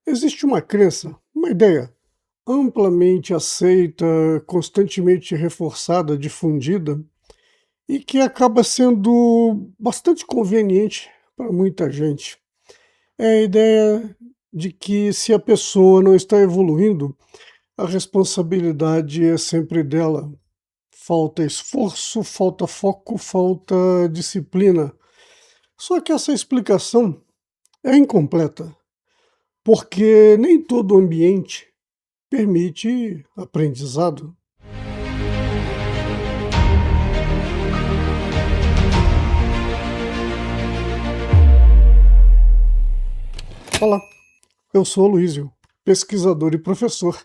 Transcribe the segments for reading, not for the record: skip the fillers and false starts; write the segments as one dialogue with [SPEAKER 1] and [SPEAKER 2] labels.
[SPEAKER 1] Existe uma crença, uma ideia amplamente aceita, constantemente reforçada, difundida e que acaba sendo bastante conveniente para muita gente. É a ideia de que se a pessoa não está evoluindo, a responsabilidade é sempre dela. Falta esforço, falta foco, falta disciplina. Só que essa explicação é incompleta, porque nem todo ambiente permite aprendizado. Olá, eu sou o Luísio, pesquisador e professor.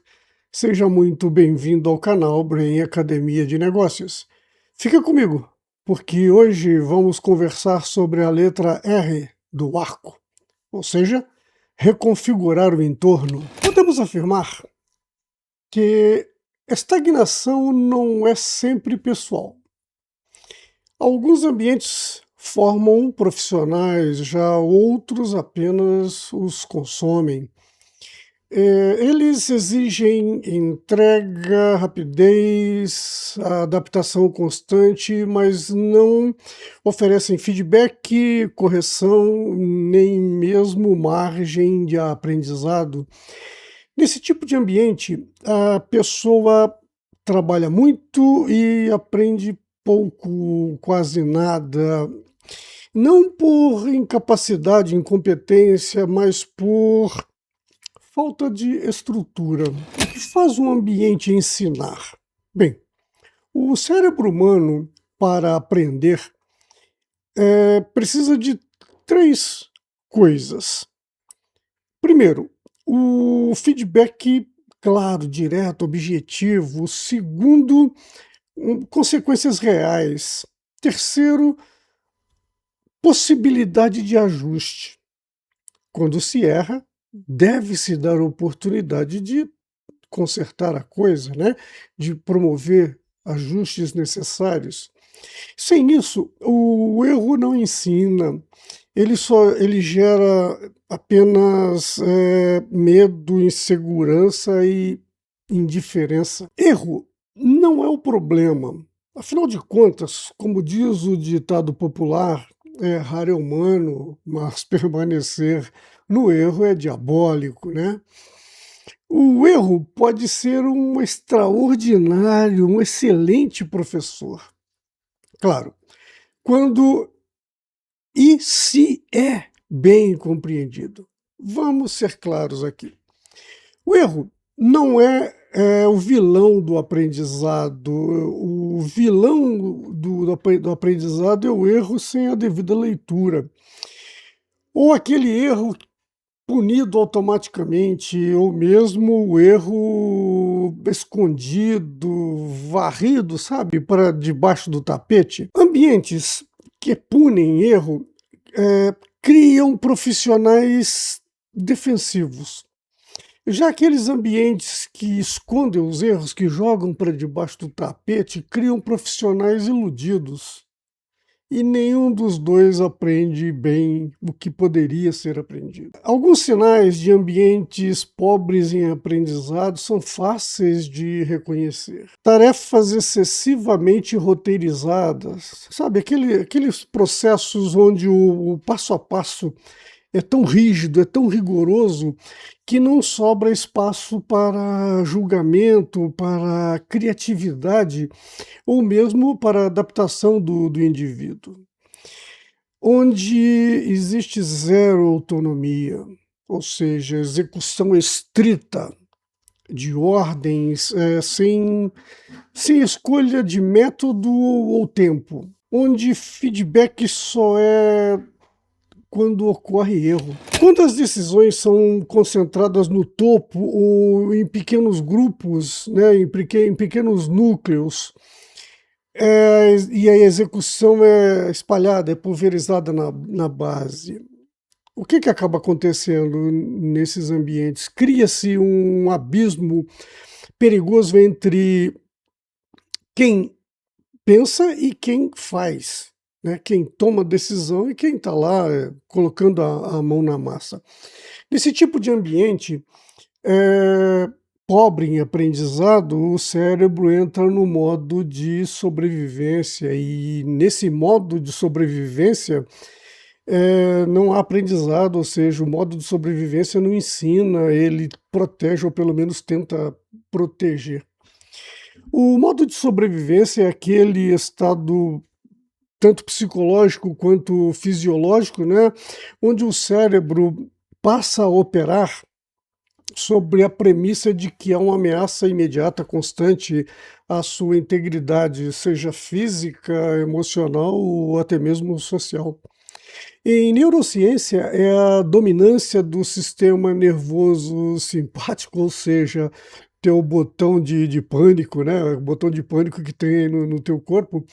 [SPEAKER 1] Seja muito bem-vindo ao canal Brain Academia de Negócios. Fica comigo, porque hoje vamos conversar sobre a letra R do arco, ou seja, reconfigurar o entorno. Podemos afirmar que estagnação não é sempre pessoal. Alguns ambientes formam profissionais, já outros apenas os consomem. Eles exigem entrega, rapidez, adaptação constante, mas não oferecem feedback, correção, nem mesmo margem de aprendizado. Nesse tipo de ambiente, a pessoa trabalha muito e aprende pouco, quase nada, não por incapacidade, incompetência, mas por falta de estrutura. O que faz um ambiente ensinar? Bem, o cérebro humano, para aprender, precisa de três coisas. Primeiro, o feedback claro, direto, objetivo. Segundo, consequências reais. Terceiro, possibilidade de ajuste. Quando se erra, deve-se dar oportunidade de consertar a coisa, né? De promover ajustes necessários. Sem isso, o erro não ensina, ele gera apenas medo, insegurança e indiferença. Erro não é o problema. Afinal de contas, como diz o ditado popular, errar é humano, mas permanecer no erro é diabólico, né? O erro pode ser um extraordinário, um excelente professor. Claro, quando e se é bem compreendido. Vamos ser claros aqui. O erro não é o vilão do aprendizado. O vilão do aprendizado é o erro sem a devida leitura. Ou aquele erro punido automaticamente, ou mesmo o erro escondido, varrido, sabe, para debaixo do tapete. Ambientes que punem erro criam profissionais defensivos. Já aqueles ambientes que escondem os erros, que jogam para debaixo do tapete, criam profissionais iludidos. E nenhum dos dois aprende bem o que poderia ser aprendido. Alguns sinais de ambientes pobres em aprendizado são fáceis de reconhecer. Tarefas excessivamente roteirizadas, sabe, aqueles processos onde o passo a passo é tão rígido, é tão rigoroso, que não sobra espaço para julgamento, para criatividade, ou mesmo para a adaptação do indivíduo. Onde existe zero autonomia, ou seja, execução estrita de ordens, sem escolha de método ou tempo. Onde feedback só é quando ocorre erro. Quando as decisões são concentradas no topo ou em pequenos grupos, né, em pequenos núcleos, e a execução é espalhada, é pulverizada na base. O que acaba acontecendo nesses ambientes? Cria-se um abismo perigoso entre quem pensa e quem faz. né? Quem toma decisão e quem está lá colocando a mão na massa. Nesse tipo de ambiente, eh, pobre em aprendizado, o cérebro entra no modo de sobrevivência e nesse modo de sobrevivência, não há aprendizado, ou seja, o modo de sobrevivência não ensina, ele protege ou pelo menos tenta proteger. O modo de sobrevivência é aquele estado tanto psicológico quanto fisiológico, né, onde o cérebro passa a operar sobre a premissa de que há uma ameaça imediata, constante à sua integridade, seja física, emocional ou até mesmo social. Em neurociência, é a dominância do sistema nervoso simpático, ou seja, teu botão de pânico, né, o botão de pânico que tem no teu corpo,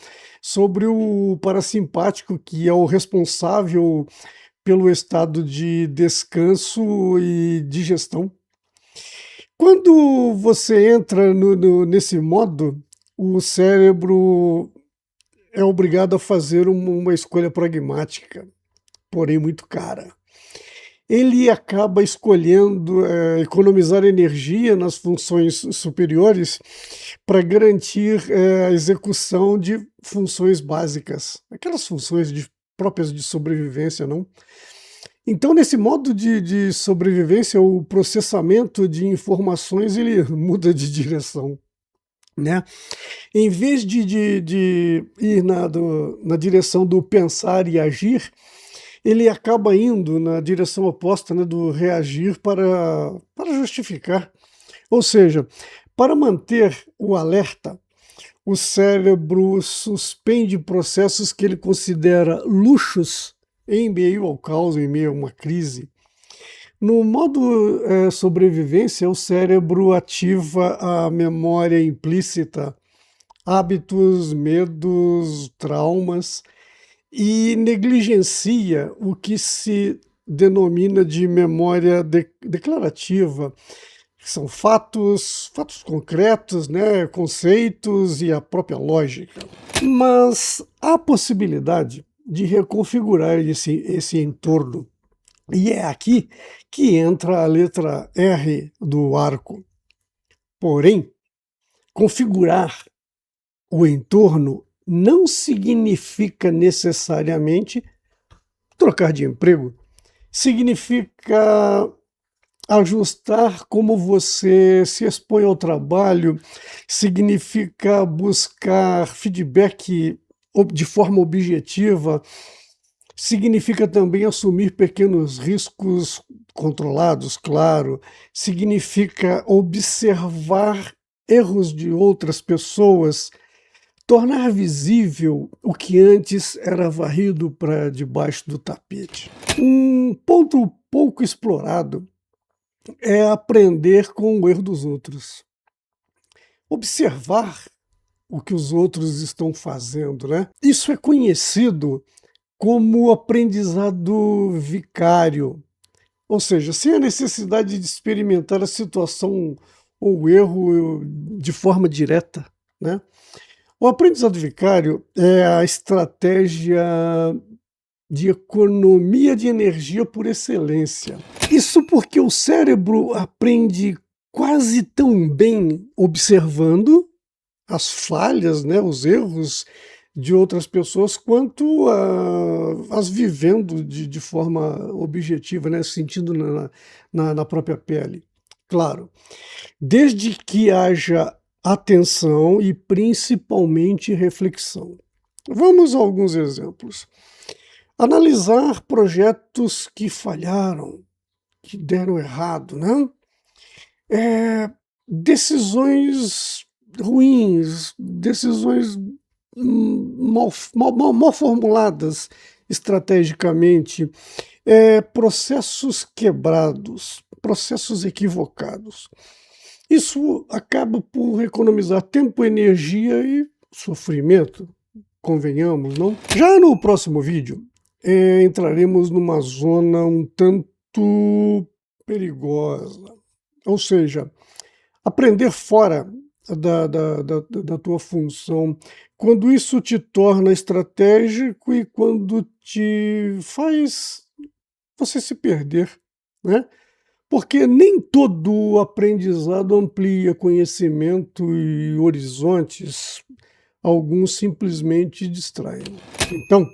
[SPEAKER 1] sobre o parasimpático, que é o responsável pelo estado de descanso e digestão. Quando você entra nesse modo, o cérebro é obrigado a fazer uma escolha pragmática, porém muito cara. Ele acaba escolhendo economizar energia nas funções superiores para garantir a execução de funções básicas, aquelas funções próprias de sobrevivência, não? Então, nesse modo de sobrevivência, o processamento de informações ele muda de direção, né? Em vez de ir na direção do pensar e agir, ele acaba indo na direção oposta, né, do reagir para justificar. Ou seja, para manter o alerta, o cérebro suspende processos que ele considera luxos em meio ao caos, em meio a uma crise. No modo sobrevivência, o cérebro ativa a memória implícita, hábitos, medos, traumas, e negligencia o que se denomina de memória declarativa, que são fatos concretos, né, conceitos e a própria lógica. Mas há possibilidade de reconfigurar esse entorno. E é aqui que entra a letra R do arco. Porém, configurar o entorno não significa necessariamente trocar de emprego. Significa ajustar como você se expõe ao trabalho, significa buscar feedback de forma objetiva, significa também assumir pequenos riscos controlados, claro, significa observar erros de outras pessoas, tornar visível o que antes era varrido para debaixo do tapete. Um ponto pouco explorado é aprender com o erro dos outros. Observar o que os outros estão fazendo, né? Isso é conhecido como aprendizado vicário, ou seja, sem a necessidade de experimentar a situação ou o erro de forma direta, né? O aprendizado vicário é a estratégia de economia de energia por excelência. Isso porque o cérebro aprende quase tão bem observando as falhas, né, os erros de outras pessoas, quanto as vivendo de forma objetiva, né, sentindo na própria pele. Claro, desde que haja atenção e principalmente reflexão. Vamos a alguns exemplos. Analisar projetos que falharam, que deram errado, né? Decisões ruins, decisões mal formuladas estrategicamente, processos quebrados, processos equivocados. Isso acaba por economizar tempo, energia e sofrimento, convenhamos, não? Já no próximo vídeo, entraremos numa zona um tanto perigosa, ou seja, aprender fora da tua função, quando isso te torna estratégico e quando te faz você se perder, né? Porque nem todo aprendizado amplia conhecimento e horizontes, alguns simplesmente distraem. Então,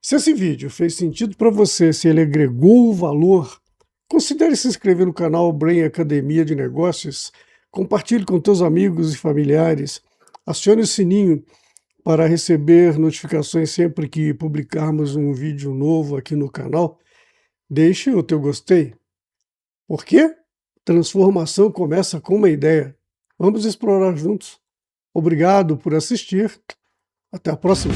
[SPEAKER 1] se esse vídeo fez sentido para você, se ele agregou valor, considere se inscrever no canal Brain Academia de Negócios, compartilhe com teus amigos e familiares, acione o sininho para receber notificações sempre que publicarmos um vídeo novo aqui no canal. Deixe o teu gostei. Por quê? Transformação começa com uma ideia. Vamos explorar juntos. Obrigado por assistir. Até a próxima.